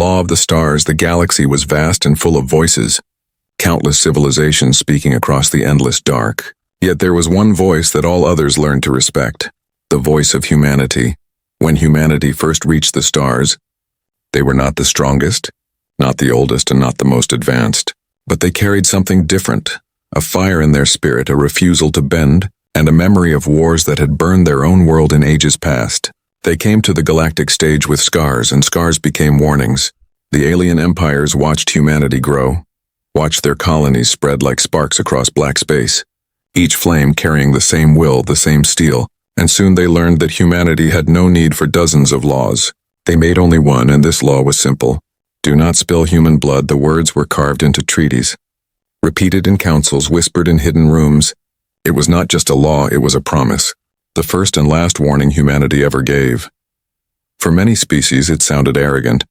law of the stars, the galaxy was vast and full of voices, countless civilizations speaking across the endless dark. Yet there was one voice that all others learned to respect, the voice of humanity. When humanity first reached the stars, they were not the strongest, not the oldest, and not the most advanced, but they carried something different, a fire in their spirit, a refusal to bend, and a memory of wars that had burned their own world in ages past. They came to the galactic stage with scars, and scars became warnings. The alien empires watched humanity grow, watched their colonies spread like sparks across black space, each flame carrying the same will, the same steel, and soon they learned that humanity had no need for dozens of laws. They made only one, and this law was simple. Do not spill human blood. The words were carved into treaties, repeated in councils, whispered in hidden rooms. It was not just a law, it was a promise. The first and last warning humanity ever gave. For many species, it sounded arrogant.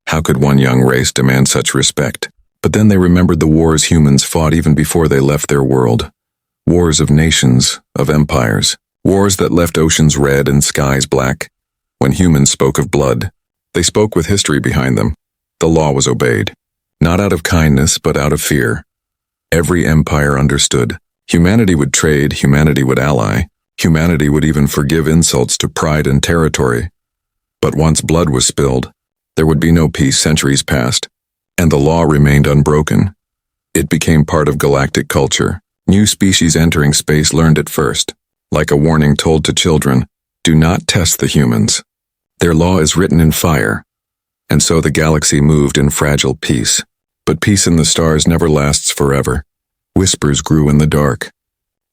How could one young race demand such respect? But then they remembered the wars humans fought even before they left their world. Wars of nations, of empires. Wars that left oceans red and skies black. When humans spoke of blood, they spoke with history behind them. The law was obeyed. Not out of kindness, but out of fear. Every empire understood. Humanity would trade, humanity would ally. Humanity would even forgive insults to pride and territory. But once blood was spilled, there would be no peace. Centuries passed, and the law remained unbroken. It became part of galactic culture. New species entering space learned it first. Like a warning told to children, do not test the humans. Their law is written in fire. And so the galaxy moved in fragile peace. But peace in the stars never lasts forever. Whispers grew in the dark.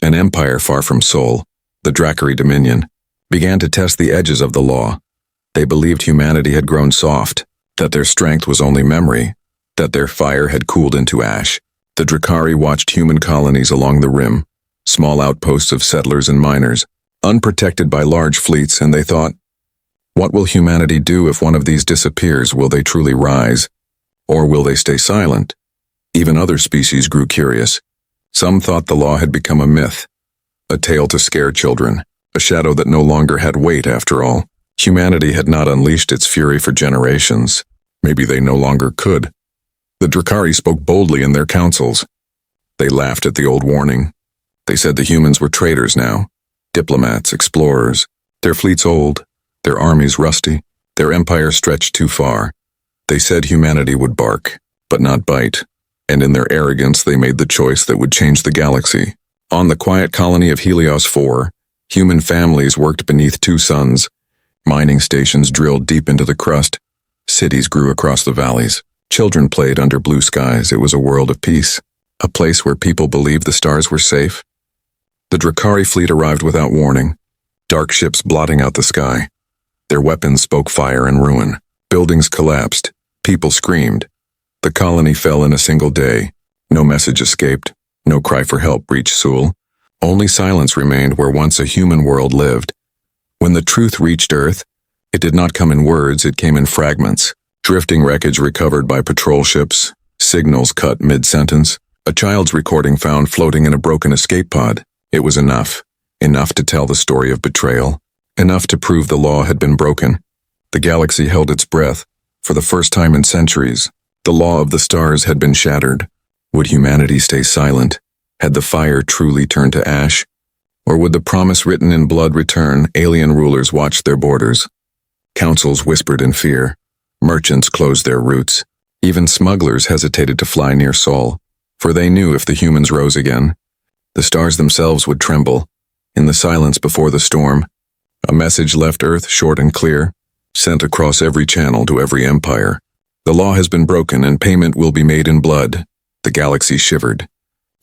An empire far from Sol, the Dracari Dominion, began to test the edges of the law. They believed humanity had grown soft, that their strength was only memory, that their fire had cooled into ash. The Dracari watched human colonies along the rim, small outposts of settlers and miners, unprotected by large fleets, and they thought, what will humanity do if one of these disappears? Will they truly rise? Or will they stay silent? Even other species grew curious. Some thought the law had become a myth, a tale to scare children, a shadow that no longer had weight after all. Humanity had not unleashed its fury for generations. Maybe they no longer could. The Dracari spoke boldly in their councils. They laughed at the old warning. They said the humans were traitors now, diplomats, explorers, their fleets old, their armies rusty, their empire stretched too far. They said humanity would bark, but not bite, and in their arrogance they made the choice that would change the galaxy. On the quiet colony of Helios 4, human families worked beneath two suns. Mining stations drilled deep into the crust. Cities grew across the valleys. Children played under blue skies. It was a world of peace, a place where people believed the stars were safe. The Dracari fleet arrived without warning, dark ships blotting out the sky. Their weapons spoke fire and ruin. Buildings collapsed. People screamed. The colony fell in a single day. No message escaped. No cry for help reached Sol. Only silence remained where once a human world lived. When the truth reached Earth, it did not come in words, it came in fragments. Drifting wreckage recovered by patrol ships, signals cut mid-sentence, a child's recording found floating in a broken escape pod. It was enough. Enough to tell the story of betrayal. Enough to prove the law had been broken. The galaxy held its breath. For the first time in centuries, the law of the stars had been shattered. Would humanity stay silent? Had the fire truly turned to ash? Or would the promise written in blood return? Alien rulers watched their borders. Councils whispered in fear. Merchants closed their routes. Even smugglers hesitated to fly near Sol, for they knew if the humans rose again, the stars themselves would tremble. In the silence before the storm, a message left Earth short and clear, sent across every channel to every empire. The law has been broken and payment will be made in blood. The galaxy shivered,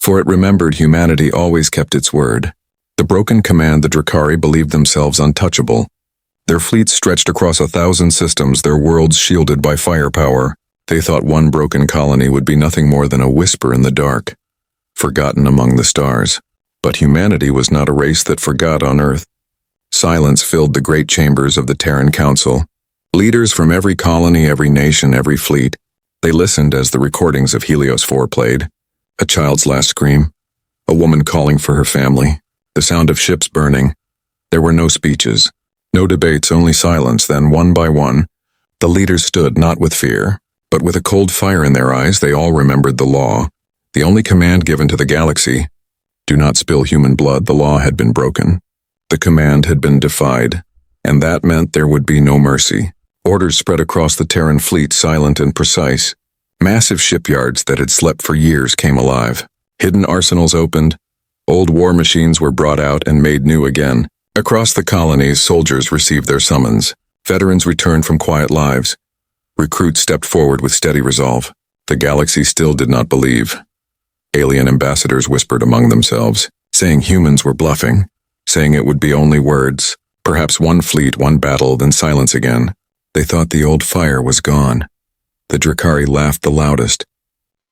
for it remembered humanity always kept its word. The broken command, the Dracari believed themselves untouchable. Their fleets stretched across 1,000 systems, their worlds shielded by firepower. They thought one broken colony would be nothing more than a whisper in the dark, forgotten among the stars. But humanity was not a race that forgot on Earth. Silence filled the great chambers of the Terran Council. Leaders from every colony, every nation, every fleet. They listened as the recordings of Helios 4 played. A child's last scream. A woman calling for her family. The sound of ships burning. There were no speeches. No debates, only silence. Then, one by one, The leaders stood not with fear, but with a cold fire in their eyes. They all remembered the law, the only command given to the galaxy. Do not spill human blood. The law had been broken. The command had been defied, and that meant there would be no mercy. Orders spread across the Terran fleet, silent and precise. Massive shipyards that had slept for years came alive. Hidden arsenals opened. Old war machines were brought out and made new again. Across the colonies, soldiers received their summons. Veterans returned from quiet lives. Recruits stepped forward with steady resolve. The galaxy still did not believe. Alien ambassadors whispered among themselves, saying humans were bluffing, saying it would be only words, perhaps one fleet, one battle, then silence again. They thought the old fire was gone. The Drakari laughed the loudest.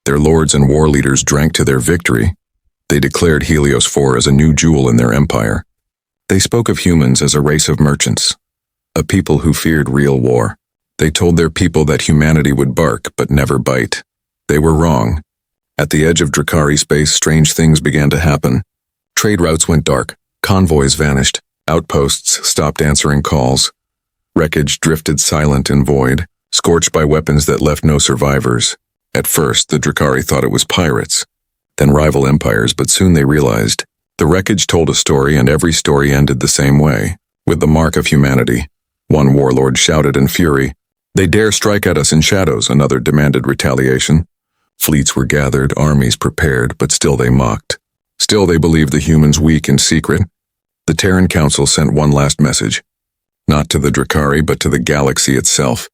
Their lords and war leaders drank to their victory. They declared Helios 4 as a new jewel in their empire. They spoke of humans as a race of merchants, a people who feared real war. They told their people that humanity would bark but never bite. They were wrong. At the edge of Drakari space, strange things began to happen. Trade routes went dark, convoys vanished, outposts stopped answering calls. Wreckage drifted silent in void, scorched by weapons that left no survivors. At first, the Drakari thought it was pirates, then rival empires, but soon they realized the wreckage told a story, and every story ended the same way, with the mark of humanity. One warlord shouted in fury, "They dare strike at us in shadows," another demanded retaliation. Fleets were gathered, armies prepared, but still they mocked. Still they believed the humans weak in secret. The Terran Council sent one last message, not to the Drakari, but to the galaxy itself.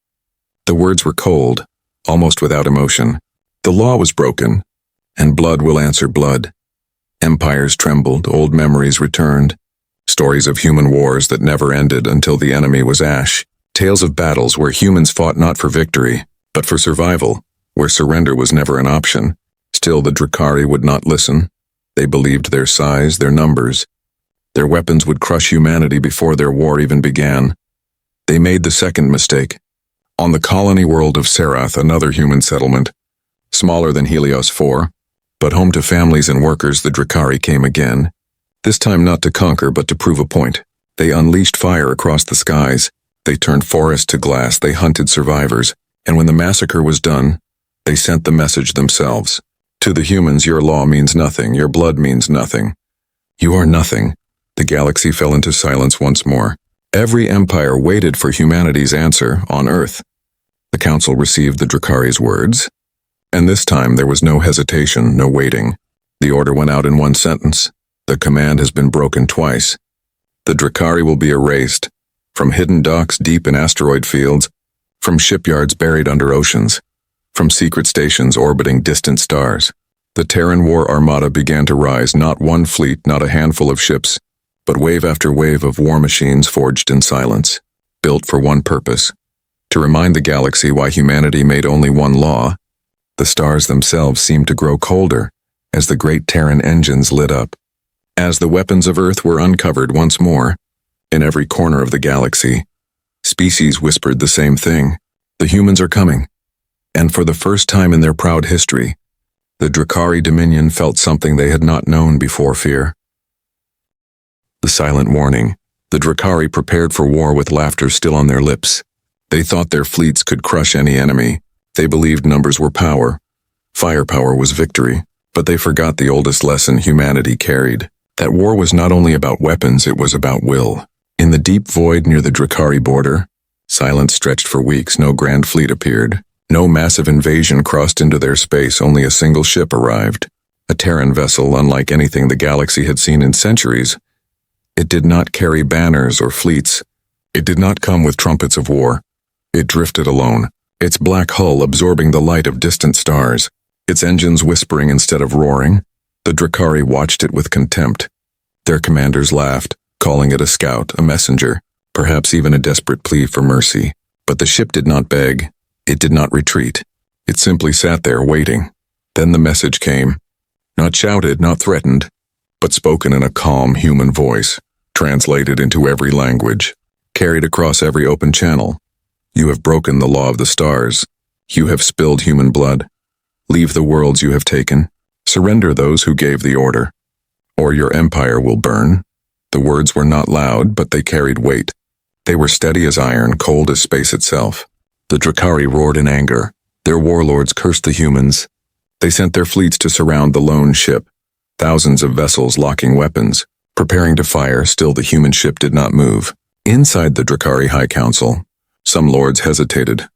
The words were cold, almost without emotion. The law was broken, and blood will answer blood. Empires trembled, old memories returned. Stories of human wars that never ended until the enemy was ash. Tales of battles where humans fought not for victory, but for survival, where surrender was never an option. Still the Drakari would not listen. They believed their size, their numbers. Their weapons would crush humanity before their war even began. They made the second mistake. On the colony world of Serath, another human settlement, smaller than Helios 4, but home to families and workers, the Drakari came again. This time not to conquer, but to prove a point. They unleashed fire across the skies. They turned forest to glass. They hunted survivors. And when the massacre was done, they sent the message themselves. To the humans, your law means nothing. Your blood means nothing. You are nothing. The galaxy fell into silence once more. Every empire waited for humanity's answer on Earth. The council received the Drakari's words, and this time there was no hesitation, no waiting. The order went out in one sentence. The command has been broken twice. The Drakari will be erased, from hidden docks deep in asteroid fields, from shipyards buried under oceans, from secret stations orbiting distant stars. The Terran war armada began to rise, not one fleet, not a handful of ships, but wave after wave of war machines forged in silence, built for one purpose, to remind the galaxy why humanity made only one law. The stars themselves seemed to grow colder as the great Terran engines lit up. As the weapons of Earth were uncovered once more, in every corner of the galaxy, species whispered the same thing. The humans are coming. And for the first time in their proud history, the Drakari Dominion felt something they had not known before: fear. The silent warning. The Drakari prepared for war with laughter still on their lips. They thought their fleets could crush any enemy. They believed numbers were power. Firepower was victory. But they forgot the oldest lesson humanity carried. That war was not only about weapons, it was about will. In the deep void near the Drakari border, silence stretched for weeks. No grand fleet appeared. No massive invasion crossed into their space. Only a single ship arrived. A Terran vessel unlike anything the galaxy had seen in centuries. It did not carry banners or fleets. It did not come with trumpets of war. It drifted alone, its black hull absorbing the light of distant stars, its engines whispering instead of roaring. The Drakari watched it with contempt. Their commanders laughed, calling it a scout, a messenger, perhaps even a desperate plea for mercy. But the ship did not beg. It did not retreat. It simply sat there waiting. Then the message came. Not shouted, not threatened, but spoken in a calm human voice, translated into every language, carried across every open channel. You have broken the law of the stars. You have spilled human blood. Leave the worlds you have taken. Surrender those who gave the order, or your empire will burn. The words were not loud, but they carried weight. They were steady as iron, cold as space itself. The Drakari roared in anger. Their warlords cursed the humans. They sent their fleets to surround the lone ship, thousands of vessels locking weapons, preparing to fire. Still the human ship did not move. Inside the Drakari High Council, some lords hesitated.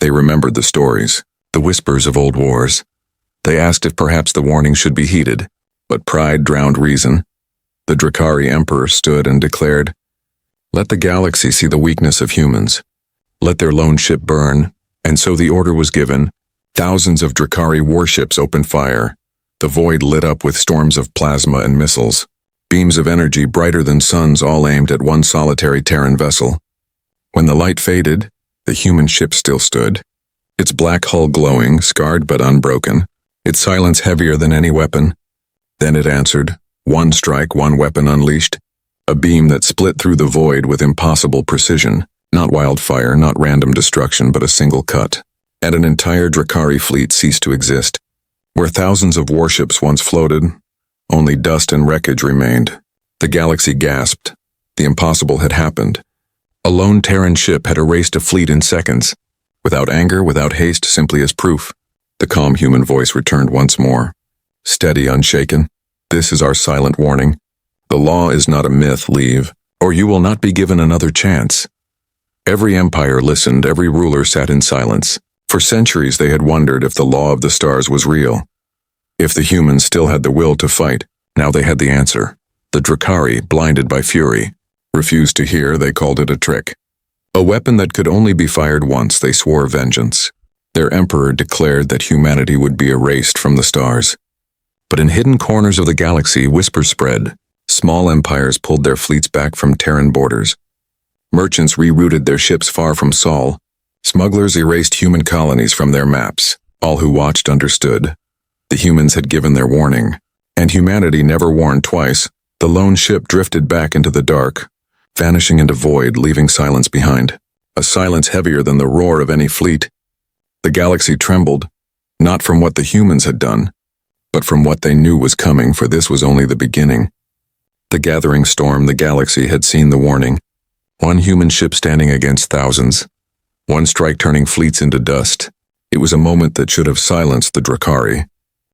They remembered the stories, the whispers of old wars. They asked if perhaps the warning should be heeded, but pride drowned reason. The Drakari Emperor stood and declared, "Let the galaxy see the weakness of humans. Let their lone ship burn." And so the order was given. Thousands of Drakari warships opened fire. The void lit up with storms of plasma and missiles. Beams of energy brighter than suns all aimed at one solitary Terran vessel. When the light faded, the human ship still stood. Its black hull glowing, scarred but unbroken. Its silence heavier than any weapon. Then it answered. One strike, one weapon unleashed. A beam that split through the void with impossible precision. Not wildfire, not random destruction, but a single cut. And an entire Drakari fleet ceased to exist. Where thousands of warships once floated, only dust and wreckage remained. The galaxy gasped. The impossible had happened. A lone Terran ship had erased a fleet in seconds. Without anger, without haste, simply as proof. The calm human voice returned once more. Steady, unshaken. This is our silent warning. The law is not a myth, leave, or you will not be given another chance. Every empire listened, every ruler sat in silence. For centuries they had wondered if the law of the stars was real. If the humans still had the will to fight, now they had the answer. The Drakari, blinded by fury, refused to hear. They called it a trick. A weapon that could only be fired once. They swore vengeance. Their emperor declared that humanity would be erased from the stars. But in hidden corners of the galaxy, whispers spread. Small empires pulled their fleets back from Terran borders. Merchants rerouted their ships far from Sol. Smugglers erased human colonies from their maps. All who watched understood. The humans had given their warning. And humanity never warned twice. The lone ship drifted back into the dark, vanishing into void, leaving silence behind. A silence heavier than the roar of any fleet. The galaxy trembled, not from what the humans had done, but from what they knew was coming, for this was only the beginning. The gathering storm, the galaxy had seen the warning. One human ship standing against thousands. One strike turning fleets into dust. It was a moment that should have silenced the Drakari.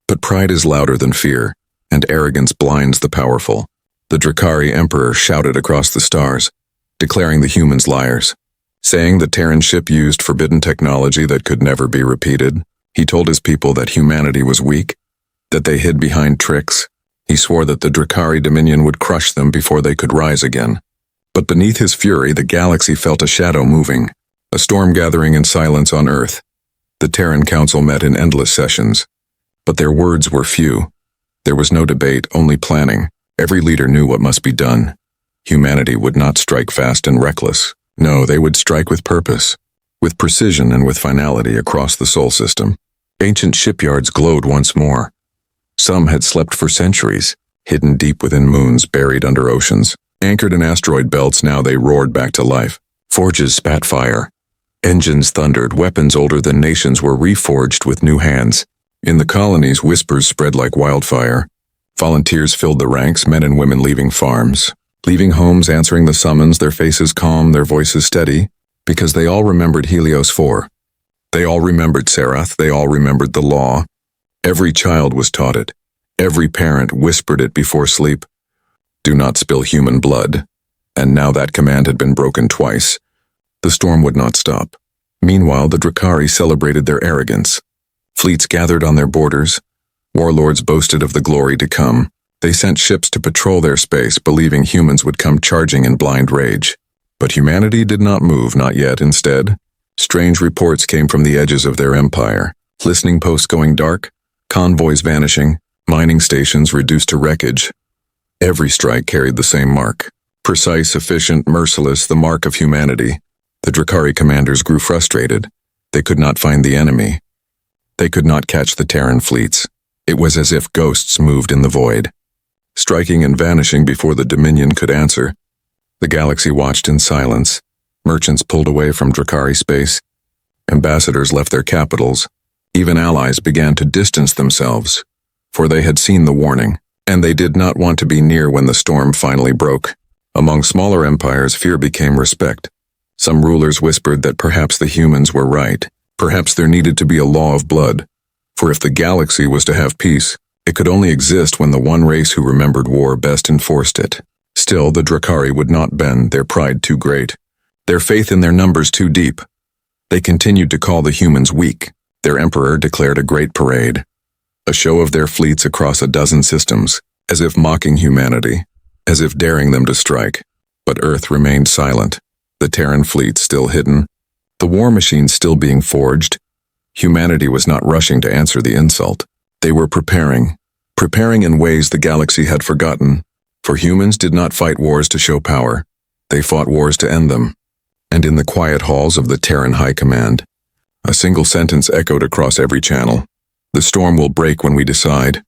But pride is louder than fear, and arrogance blinds the powerful. The Drakari Emperor shouted across the stars, declaring the humans liars. Saying the Terran ship used forbidden technology that could never be repeated. He told his people that humanity was weak, that they hid behind tricks. He swore that the Drakari Dominion would crush them before they could rise again. But beneath his fury, the galaxy felt a shadow moving, a storm gathering in silence on Earth. The Terran Council met in endless sessions, but their words were few. There was no debate, only planning. Every leader knew what must be done. Humanity would not strike fast and reckless. No, they would strike with purpose, with precision and with finality across the Sol system. Ancient shipyards glowed once more. Some had slept for centuries, hidden deep within moons, buried under oceans. Anchored in asteroid belts, now they roared back to life. Forges spat fire. Engines thundered, weapons older than nations were reforged with new hands. In the colonies, whispers spread like wildfire. Volunteers filled the ranks, men and women leaving farms, leaving homes, answering the summons, their faces calm, their voices steady, because they all remembered Helios 4. They all remembered Serath, they all remembered the law. Every child was taught it. Every parent whispered it before sleep. Do not spill human blood. And now that command had been broken twice. The storm would not stop. Meanwhile, the Drakari celebrated their arrogance. Fleets gathered on their borders. Warlords boasted of the glory to come. They sent ships to patrol their space, believing humans would come charging in blind rage. But humanity did not move, not yet. Instead, strange reports came from the edges of their empire. Listening posts going dark, convoys vanishing, mining stations reduced to wreckage. Every strike carried the same mark. Precise, efficient, merciless, the mark of humanity. The Drakari commanders grew frustrated. They could not find the enemy. They could not catch the Terran fleets. It was as if ghosts moved in the void, striking and vanishing before the Dominion could answer. The galaxy watched in silence. Merchants pulled away from Drakari space. Ambassadors left their capitals. Even allies began to distance themselves, for they had seen the warning, and they did not want to be near when the storm finally broke. Among smaller empires, fear became respect. Some rulers whispered that perhaps the humans were right. Perhaps there needed to be a law of blood. For if the galaxy was to have peace, it could only exist when the one race who remembered war best enforced it. Still, the Drakari would not bend, their pride too great, their faith in their numbers too deep. They continued to call the humans weak. Their emperor declared a great parade, a show of their fleets across a dozen systems, as if mocking humanity, as if daring them to strike. But Earth remained silent, the Terran fleet still hidden, the war machine still being forged. Humanity was not rushing to answer the insult. They were preparing in ways the galaxy had forgotten. For humans did not fight wars to show power. They fought wars to end them. And in the quiet halls of the Terran High Command, a single sentence echoed across every channel. The storm will break when we decide.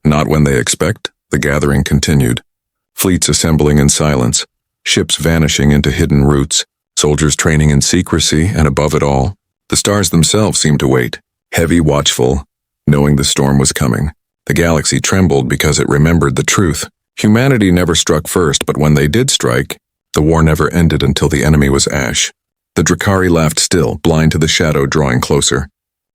Not when they expect, the gathering continued. Fleets assembling in silence, ships vanishing into hidden routes, soldiers training in secrecy, and above it all, the stars themselves seemed to wait, heavy, watchful, knowing the storm was coming. The galaxy trembled because it remembered the truth. Humanity never struck first, but when they did strike, the war never ended until the enemy was ash. The Drakari laughed still, blind to the shadow drawing closer,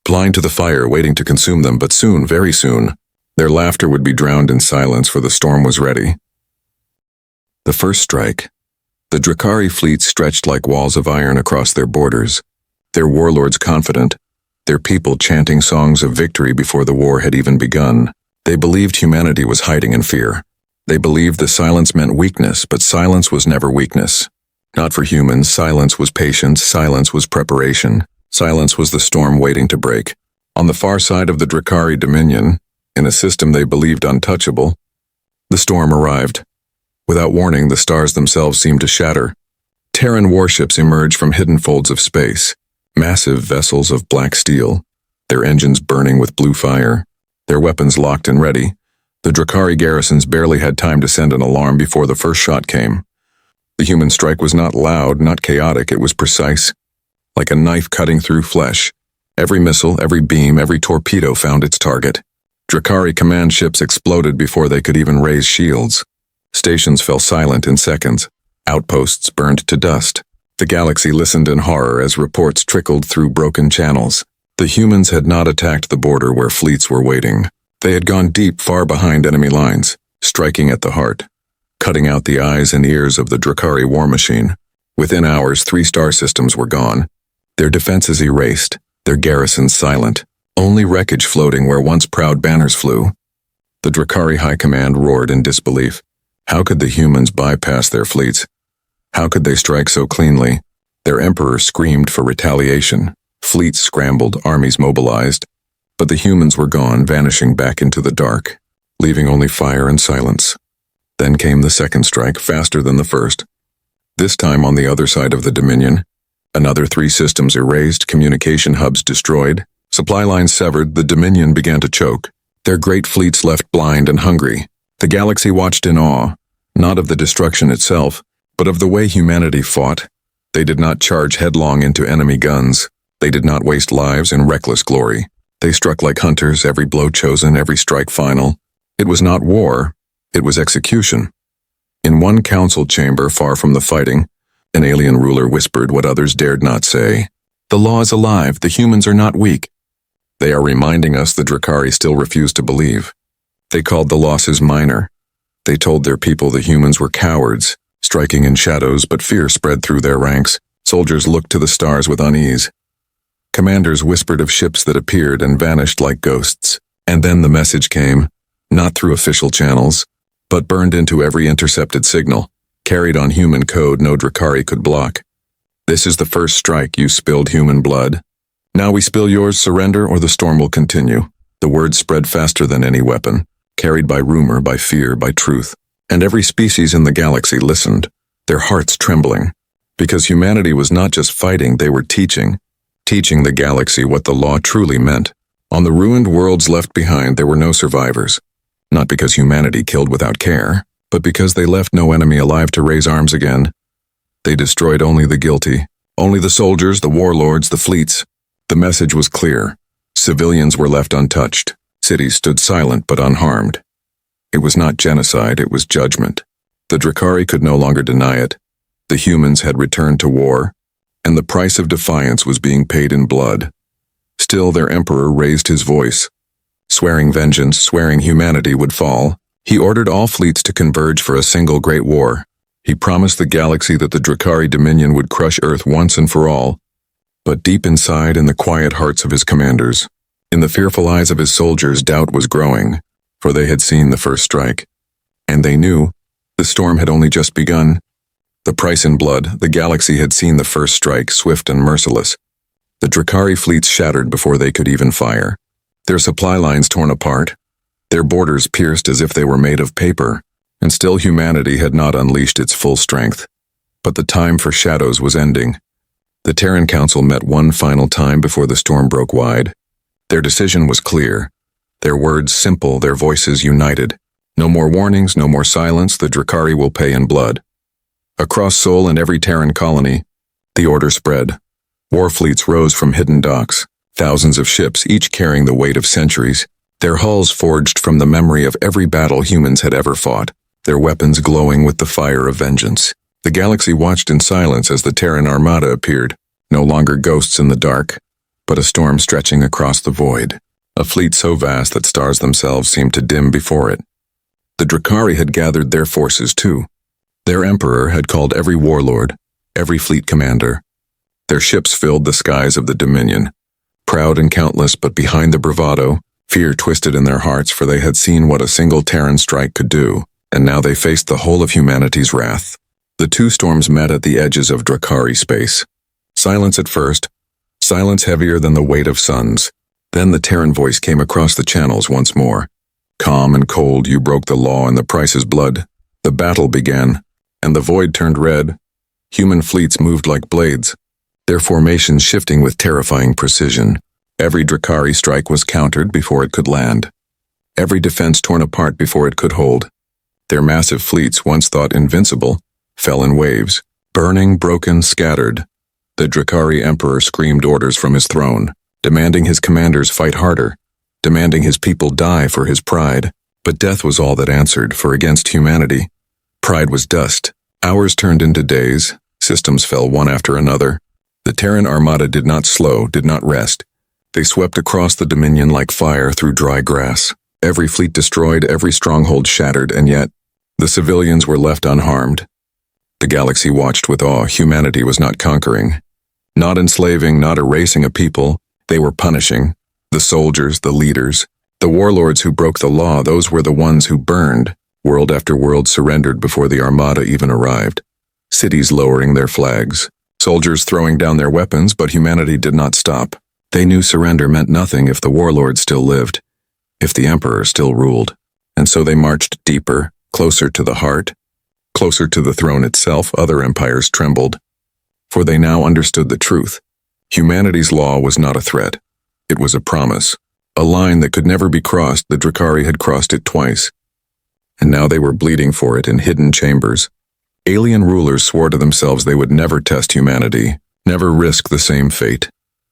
blind to the fire waiting to consume them, but soon, very soon, their laughter would be drowned in silence, for the storm was ready. The first strike. The Drakari fleet stretched like walls of iron across their borders, their warlords confident, their people chanting songs of victory before the war had even begun. They believed humanity was hiding in fear. They believed the silence meant weakness, but silence was never weakness. Not for humans, silence was patience, silence was preparation, silence was the storm waiting to break. On the far side of the Drakari dominion, in a system they believed untouchable, the storm arrived. Without warning, the stars themselves seemed to shatter. Terran warships emerged from hidden folds of space, massive vessels of black steel, their engines burning with blue fire, their weapons locked and ready. The Drakari garrisons barely had time to send an alarm before the first shot came. The human strike was not loud, not chaotic, it was precise, like a knife cutting through flesh. Every missile, every beam, every torpedo found its target. Drakari command ships exploded before they could even raise shields. Stations fell silent in seconds. Outposts burned to dust. The galaxy listened in horror as reports trickled through broken channels. The humans had not attacked the border where fleets were waiting. They had gone deep, far behind enemy lines, striking at the heart, cutting out the eyes and ears of the Drakari war machine. Within hours, 3 star systems were gone, their defenses erased, their garrisons silent, only wreckage floating where once proud banners flew. The Drakari High Command roared in disbelief. How could the humans bypass their fleets? How could they strike so cleanly? Their emperor screamed for retaliation. Fleets scrambled, armies mobilized. But the humans were gone, vanishing back into the dark, leaving only fire and silence. Then came the second strike, faster than the first. This time on the other side of the Dominion. Another 3 systems erased, communication hubs destroyed, supply lines severed, the Dominion began to choke. Their great fleets left blind and hungry. The galaxy watched in awe, not of the destruction itself, but of the way humanity fought. They did not charge headlong into enemy guns. They did not waste lives in reckless glory. They struck like hunters, every blow chosen, every strike final. It was not war, it was execution. In one council chamber far from the fighting, an alien ruler whispered what others dared not say. The law is alive, the humans are not weak. They are reminding us the Drakari still refuse to believe. They called the losses minor. They told their people the humans were cowards, striking in shadows, but fear spread through their ranks. Soldiers looked to the stars with unease. Commanders whispered of ships that appeared and vanished like ghosts. And then the message came, not through official channels, but burned into every intercepted signal, carried on human code no Drakari could block. This is the first strike, you spilled human blood. Now we spill yours, surrender, or the storm will continue. The word spread faster than any weapon, carried by rumor, by fear, by truth. And every species in the galaxy listened, their hearts trembling. Because humanity was not just fighting, they were teaching the galaxy what the law truly meant. On the ruined worlds left behind, there were no survivors. Not because humanity killed without care, but because they left no enemy alive to raise arms again. They destroyed only the guilty, only the soldiers, the warlords, the fleets. The message was clear. Civilians were left untouched. Cities stood silent but unharmed. It was not genocide, it was judgment. The Drakari could no longer deny it. The humans had returned to war, and the price of defiance was being paid in blood. Still, their emperor raised his voice. Swearing vengeance, swearing humanity would fall, he ordered all fleets to converge for a single great war. He promised the galaxy that the Drakari Dominion would crush Earth once and for all. But deep inside, in the quiet hearts of his commanders, in the fearful eyes of his soldiers, doubt was growing, for they had seen the first strike. And they knew the storm had only just begun. The price in blood, the galaxy had seen the first strike, swift and merciless. The Drakari fleets shattered before they could even fire. Their supply lines torn apart, their borders pierced as if they were made of paper, and still humanity had not unleashed its full strength. But the time for shadows was ending. The Terran Council met one final time before the storm broke wide. Their decision was clear, their words simple, their voices united. No more warnings, no more silence, the Drakari will pay in blood. Across Sol and every Terran colony, the order spread. War fleets rose from hidden docks, thousands of ships, each carrying the weight of centuries, their hulls forged from the memory of every battle humans had ever fought, their weapons glowing with the fire of vengeance. The galaxy watched in silence as the Terran armada appeared, no longer ghosts in the dark, but a storm stretching across the void, a fleet so vast that stars themselves seemed to dim before it. The Drakari had gathered their forces too. Their emperor had called every warlord, every fleet commander. Their ships filled the skies of the Dominion, proud and countless, but behind the bravado, fear twisted in their hearts, for they had seen what a single Terran strike could do, and now they faced the whole of humanity's wrath. The two storms met at the edges of Drakari space. Silence at first, silence heavier than the weight of suns. Then the Terran voice came across the channels once more. Calm and cold, you broke the law and the price is blood. The battle began, and the void turned red. Human fleets moved like blades, their formations shifting with terrifying precision. Every Drakari strike was countered before it could land. Every defense torn apart before it could hold. Their massive fleets, once thought invincible, fell in waves, burning, broken, scattered. The Drakari Emperor screamed orders from his throne, demanding his commanders fight harder, demanding his people die for his pride. But death was all that answered, for against humanity, pride was dust. Hours turned into days, systems fell one after another. The Terran armada did not slow, did not rest. They swept across the Dominion like fire through dry grass. Every fleet destroyed, every stronghold shattered, and yet the civilians were left unharmed. The galaxy watched with awe. Humanity was not conquering, not enslaving, not erasing a people. They were punishing. The soldiers, the leaders, the warlords who broke the law, those were the ones who burned. World after world surrendered before the armada even arrived. Cities lowering their flags, soldiers throwing down their weapons, but humanity did not stop. They knew surrender meant nothing if the warlords still lived, if the emperor still ruled. And so they marched deeper, closer to the heart, closer to the throne itself. Other empires trembled, for they now understood the truth. Humanity's law was not a threat. It was a promise, a line that could never be crossed. The Drakari had crossed it twice, and now they were bleeding for it in hidden chambers. Alien rulers swore to themselves they would never test humanity, never risk the same fate,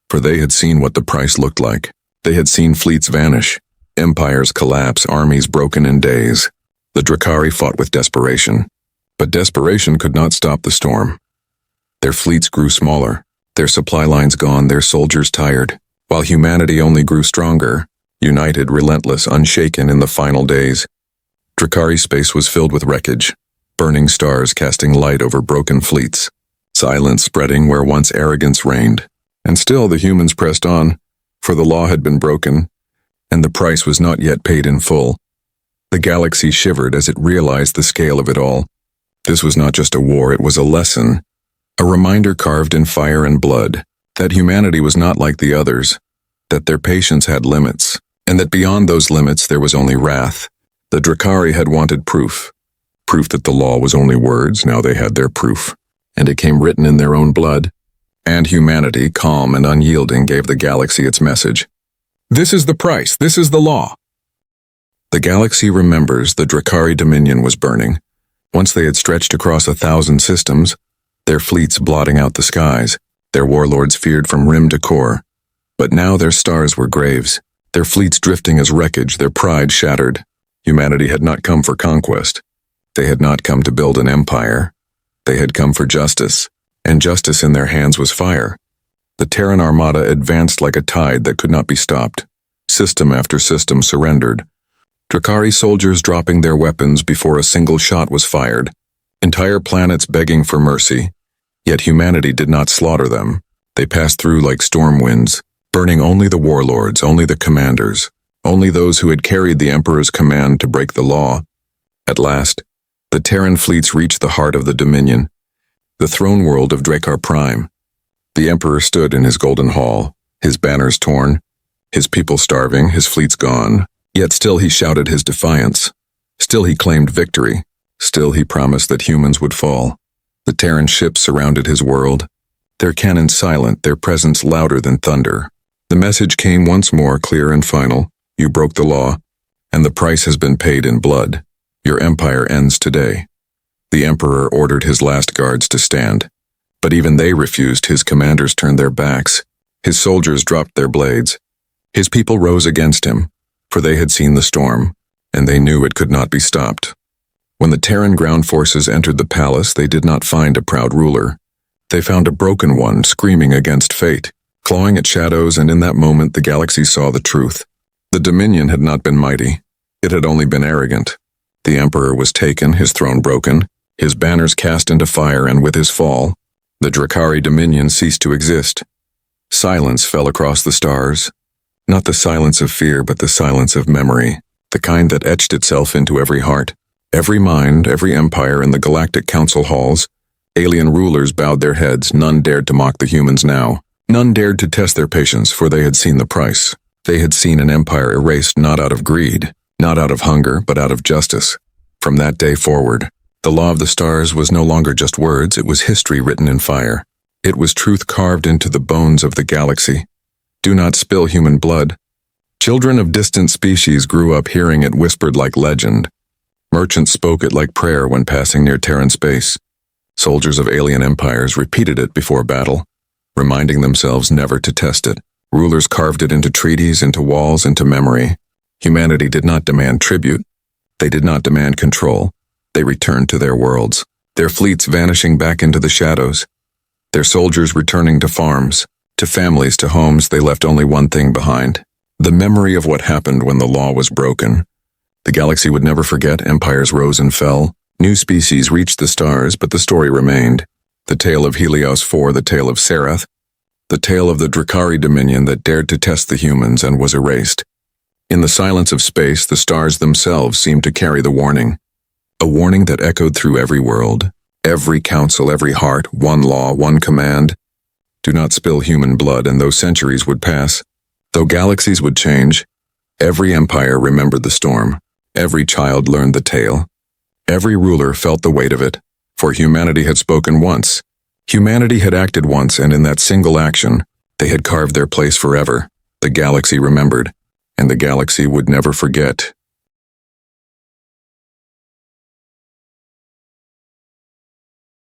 for they had seen what the price looked like. They had seen fleets vanish, empires collapse, armies broken in days. The Drakari fought with desperation, but desperation could not stop the storm. Their fleets grew smaller, their supply lines gone, their soldiers tired, while humanity only grew stronger, united, relentless, unshaken in the final days. Drakari space was filled with wreckage, burning stars casting light over broken fleets, silence spreading where once arrogance reigned. And still the humans pressed on, for the law had been broken, and the price was not yet paid in full. The galaxy shivered as it realized the scale of it all. This was not just a war, it was a lesson, a reminder carved in fire and blood, that humanity was not like the others, that their patience had limits, and that beyond those limits there was only wrath. The Drakari had wanted proof that the law was only words. Now they had their proof, and it came written in their own blood. And humanity, calm and unyielding, gave the galaxy its message. This is the price, this is the law. The galaxy remembers the Drakari Dominion was burning. Once they had stretched across 1,000 systems, their fleets blotting out the skies, their warlords feared from rim to core. But now their stars were graves, their fleets drifting as wreckage, their pride shattered. Humanity had not come for conquest. They had not come to build an empire. They had come for justice. and justice in their hands was fire. The Terran armada advanced like a tide that could not be stopped. System after system surrendered. Drakari soldiers dropping their weapons before a single shot was fired. Entire planets begging for mercy. Yet humanity did not slaughter them. They passed through like storm winds, burning only the warlords, only the commanders, only those who had carried the Emperor's command to break the law. At last, the Terran fleets reached the heart of the Dominion, the throne world of Drakkar Prime. The Emperor stood in his golden hall, his banners torn, his people starving, his fleets gone. Yet still he shouted his defiance. Still he claimed victory. Still he promised that humans would fall. The Terran ships surrounded his world, their cannons silent, their presence louder than thunder. The message came once more, clear and final. You broke the law, and the price has been paid in blood. Your empire ends today. The Emperor ordered his last guards to stand, but even they refused. His commanders turned their backs. His soldiers dropped their blades. His people rose against him, for they had seen the storm, and they knew it could not be stopped. When the Terran ground forces entered the palace, they did not find a proud ruler. They found a broken one, screaming against fate, clawing at shadows, and in that moment the galaxy saw the truth. The Dominion had not been mighty. It had only been arrogant. The Emperor was taken, his throne broken, his banners cast into fire, and with his fall, the Drakkari Dominion ceased to exist. Silence fell across the stars. Not the silence of fear, but the silence of memory, the kind that etched itself into every heart. Every mind, every empire in the Galactic Council halls, alien rulers bowed their heads. None dared to mock the humans now. None dared to test their patience, for they had seen the price. They had seen an empire erased not out of greed, not out of hunger, but out of justice. From that day forward, the law of the stars was no longer just words, it was history written in fire. It was truth carved into the bones of the galaxy. Do not spill human blood. Children of distant species grew up hearing it whispered like legend. Merchants spoke it like prayer when passing near Terran space. Soldiers of alien empires repeated it before battle, reminding themselves never to test it. Rulers carved it into treaties, into walls, into memory. Humanity did not demand tribute. They did not demand control. They returned to their worlds, their fleets vanishing back into the shadows, their soldiers returning to farms, to families, to homes. They left only one thing behind: the memory of what happened when the law was broken. The galaxy would never forget. Empires rose and fell. New species reached the stars, but the story remained. The tale of Helios IV, the tale of Serath, the tale of the Drakkari Dominion that dared to test the humans and was erased. In the silence of space, the stars themselves seemed to carry the warning. A warning that echoed through every world, every council, every heart, one law, one command. Do not spill human blood, and though centuries would pass, though galaxies would change, every empire remembered the storm. Every child learned the tale. Every ruler felt the weight of it, for humanity had spoken once. Humanity had acted once, and in that single action, they had carved their place forever. The galaxy remembered, and the galaxy would never forget.